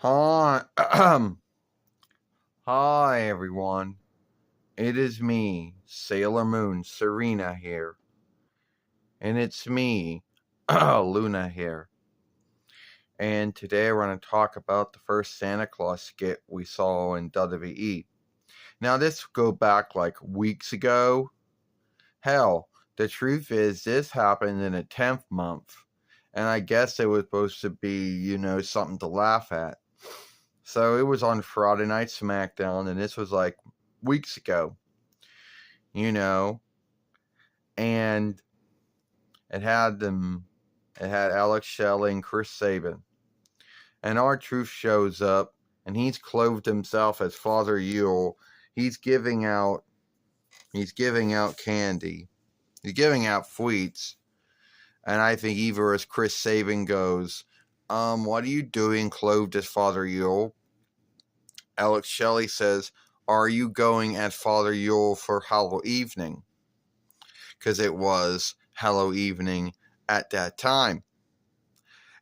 Hi, hi everyone. It is me, Sailor Moon Serena here, and it's me, Luna here. And today we're going to talk about the first Santa Claus skit we saw in WWE. Now this go back like weeks ago. Hell, the truth is this happened in the 10th month, and I guess it was supposed to be, something to laugh at. So it was on Friday Night SmackDown, and this was like weeks ago, you know, and it had them, it had Alex Shelley and Chris Sabin, and R-Truth shows up, and he's clothed himself as Father Yule. He's giving out, he's giving out candy, he's giving out sweets, and I think either as Chris Sabin goes, what are you doing clothed as Father Yule? Alex Shelley says, are you going as Father Yule for Halloween evening? Because it was Halloween evening at that time.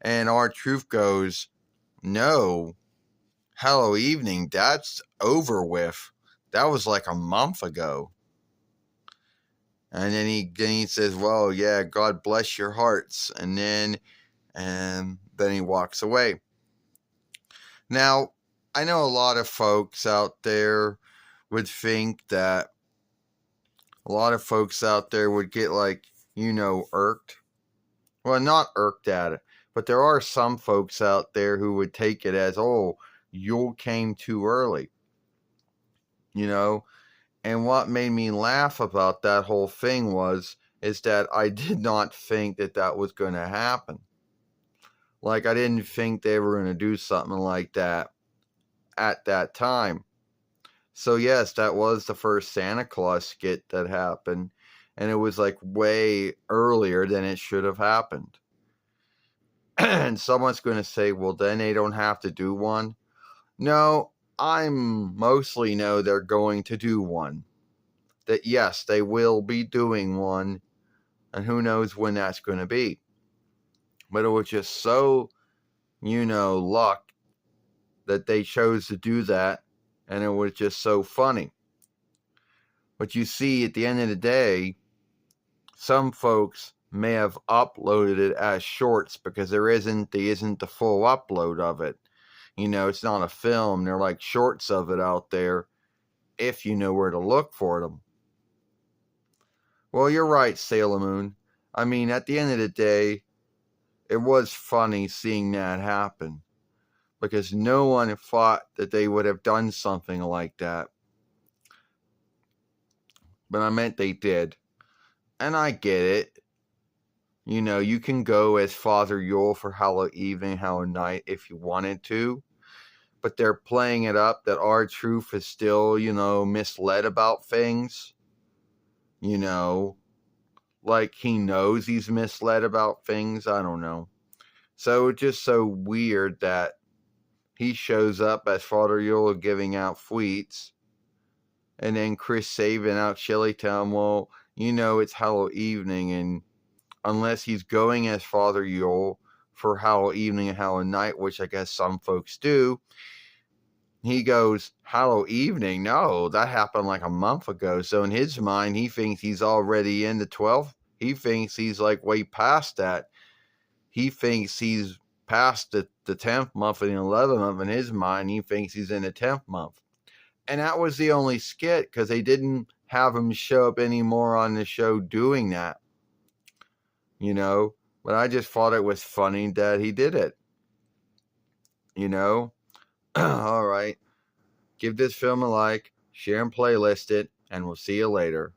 And R-Truth goes, no, Halloween evening, that's over with. That was like a month ago. And then he says, well, yeah, God bless your hearts. And then he walks away. Now, I know a lot of folks out there would think that a lot of folks out there would get irked. Well, not irked at it, but there are some folks out there who would take it as, oh, Yule came too early. And what made me laugh about that whole thing is that I did not think that was going to happen. Like, I didn't think they were going to do something like that at that time. So yes, that was the first Santa Claus skit that happened, and it was like way earlier than it should have happened. And someone's going to say, well, then they don't have to do one. No, I mostly know they're going to do one. That yes, they will be doing one, and who knows when that's going to be. But it was just so, luck that they chose to do that, and it was just so funny. But you see, at the end of the day, some folks may have uploaded it as shorts because there isn't the full upload of it. It's not a film. They're like shorts of it out there if you know where to look for them. Well, you're right, Sailor Moon. I mean, at the end of the day, it was funny seeing that happen because no one thought that they would have done something like that. But I meant they did. And I get it. You can go as Father Yule for Halloween evening, Halloween night if you wanted to. But they're playing it up that R-Truth is still, misled about things. Like he knows he's misled about things. I don't know. So it's just so weird that he shows up as Father Yule giving out sweets. And then Chris Sabin out Chili Town, well, it's Halloween evening, and unless he's going as Father Yule for Halloween evening and Halloween night, which I guess some folks do, he goes, Halloween evening? No, that happened like a month ago. So in his mind, he thinks he's already in the 12th. He thinks he's like way past that. He thinks he's past the 10th month and the 11th month. In his mind, he thinks he's in the 10th month. And that was the only skit because they didn't have him show up anymore on the show doing that. But I just thought it was funny that he did it. All right. Give this film a like, share and playlist it, and we'll see you later.